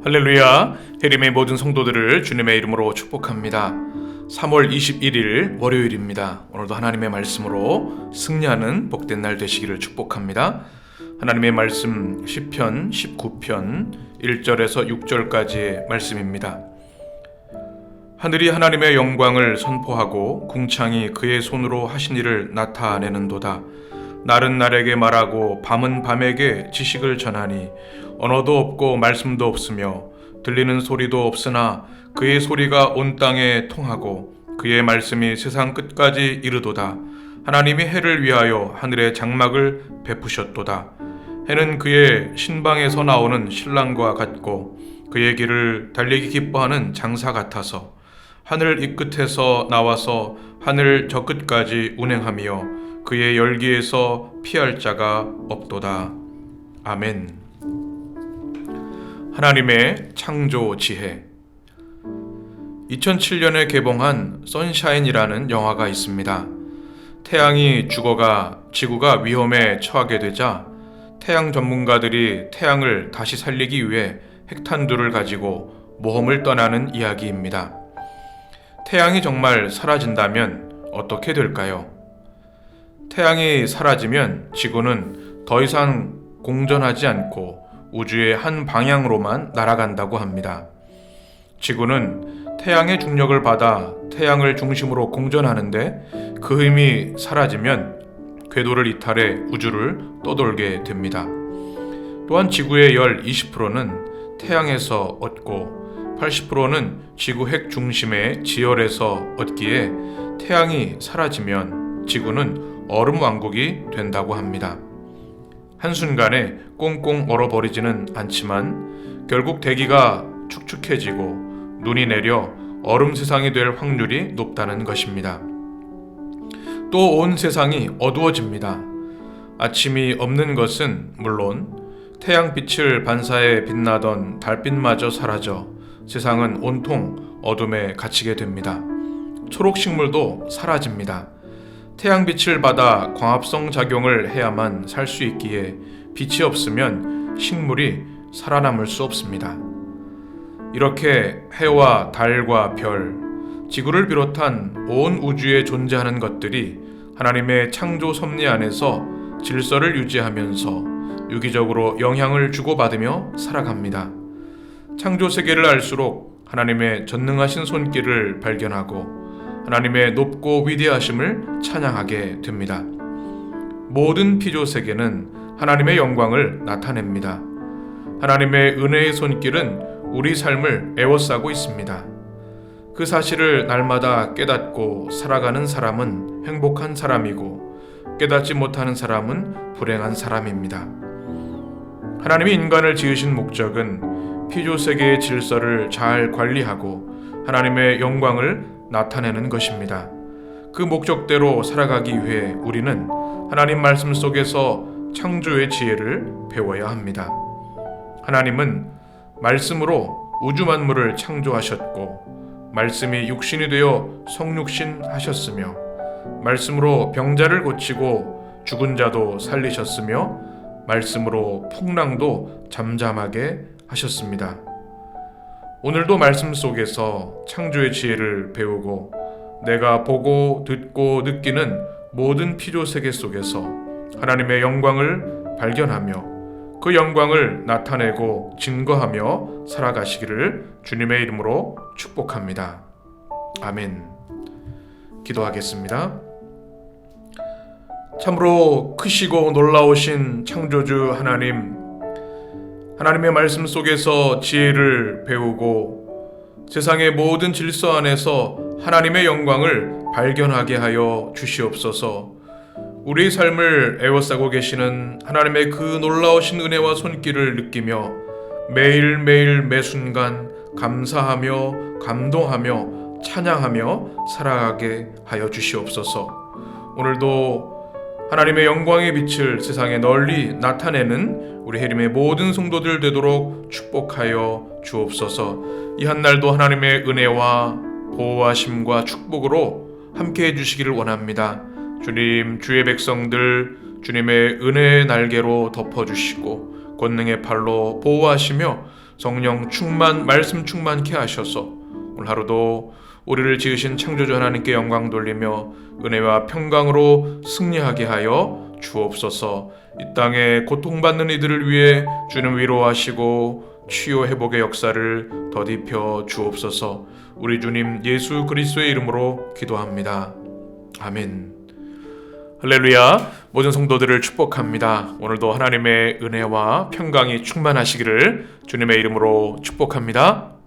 할렐루야. 해림의 모든 성도들을 주님의 이름으로 축복합니다. 3월 21일 월요일입니다. 오늘도 하나님의 말씀으로 승리하는 복된 날 되시기를 축복합니다. 하나님의 말씀 시편 19편 1절에서 6절까지의 말씀입니다. 하늘이 하나님의 영광을 선포하고 궁창이 그의 손으로 하신 일을 나타내는도다. 날은 날에게 말하고 밤은 밤에게 지식을 전하니 언어도 없고 말씀도 없으며 들리는 소리도 없으나 그의 소리가 온 땅에 통하고 그의 말씀이 세상 끝까지 이르도다. 하나님이 해를 위하여 하늘의 장막을 베푸셨도다. 해는 그의 신방에서 나오는 신랑과 같고 그의 길을 달리기 기뻐하는 장사 같아서 하늘 이 끝에서 나와서 하늘 저 끝까지 운행하며 그의 열기에서 피할 자가 없도다. 아멘. 하나님의 창조 지혜. 2007년에 개봉한 선샤인이라는 영화가 있습니다. 태양이 죽어가 지구가 위험에 처하게 되자 태양 전문가들이 태양을 다시 살리기 위해 핵탄두를 가지고 모험을 떠나는 이야기입니다. 태양이 정말 사라진다면 어떻게 될까요? 태양이 사라지면 지구는 더 이상 공전하지 않고 우주의 한 방향으로만 날아간다고 합니다. 지구는 태양의 중력을 받아 태양을 중심으로 공전하는데 그 힘이 사라지면 궤도를 이탈해 우주를 떠돌게 됩니다. 또한 지구의 열 20%는 태양에서 얻고 80%는 지구 핵 중심의 지열에서 얻기에 태양이 사라지면 지구는 얼음 왕국이 된다고 합니다. 한순간에 꽁꽁 얼어버리지는 않지만 결국 대기가 축축해지고 눈이 내려 얼음 세상이 될 확률이 높다는 것입니다. 또 온 세상이 어두워집니다. 아침이 없는 것은 물론 태양빛을 반사해 빛나던 달빛마저 사라져 세상은 온통 어둠에 갇히게 됩니다. 초록식물도 사라집니다. 태양빛을 받아 광합성 작용을 해야만 살 수 있기에 빛이 없으면 식물이 살아남을 수 없습니다. 이렇게 해와 달과 별, 지구를 비롯한 온 우주에 존재하는 것들이 하나님의 창조 섭리 안에서 질서를 유지하면서 유기적으로 영향을 주고받으며 살아갑니다. 창조 세계를 알수록 하나님의 전능하신 손길을 발견하고 하나님의 높고 위대하심을 찬양하게 됩니다. 모든 피조 세계는 하나님의 영광을 나타냅니다. 하나님의 은혜의 손길은 우리 삶을 에워싸고 있습니다. 그 사실을 날마다 깨닫고 살아가는 사람은 행복한 사람이고 깨닫지 못하는 사람은 불행한 사람입니다. 하나님이 인간을 지으신 목적은 피조 세계의 질서를 잘 관리하고 하나님의 영광을 나타내는 것입니다. 그 목적대로 살아가기 위해 우리는 하나님 말씀 속에서 창조의 지혜를 배워야 합니다. 하나님은 말씀으로 우주 만물을 창조하셨고 말씀이 육신이 되어 성육신 하셨으며 말씀으로 병자를 고치고 죽은 자도 살리셨으며 말씀으로 풍랑도 잠잠하게 하셨습니다. 오늘도 말씀 속에서 창조의 지혜를 배우고 내가 보고 듣고 느끼는 모든 피조 세계 속에서 하나님의 영광을 발견하며 그 영광을 나타내고 증거하며 살아가시기를 주님의 이름으로 축복합니다. 아멘. 기도하겠습니다. 참으로 크시고 놀라우신 창조주 하나님, 하나님의 말씀 속에서 지혜를 배우고 세상의 모든 질서 안에서 하나님의 영광을 발견하게 하여 주시옵소서. 우리의 삶을 에워싸고 계시는 하나님의 그 놀라우신 은혜와 손길을 느끼며 매일매일 매순간 감사하며 감동하며 찬양하며 살아가게 하여 주시옵소서. 오늘도 하나님의 영광의 빛을 세상에 널리 나타내는 우리 해림의 모든 성도들 되도록 축복하여 주옵소서. 이 한날도 하나님의 은혜와 보호하심과 축복으로 함께해 주시기를 원합니다. 주님, 주의 백성들 주님의 은혜의 날개로 덮어주시고 권능의 팔로 보호하시며 성령 충만, 말씀 충만케 하셔서 오늘 하루도 우리를 지으신 창조주 하나님께 영광 돌리며 은혜와 평강으로 승리하게 하여 주옵소서. 이 땅에 고통받는 이들을 위해 주님 위로하시고 치유 회복의 역사를 더딥혀 주옵소서. 우리 주님 예수 그리스도의 이름으로 기도합니다. 아멘. 할렐루야. 모든 성도들을 축복합니다. 오늘도 하나님의 은혜와 평강이 충만하시기를 주님의 이름으로 축복합니다.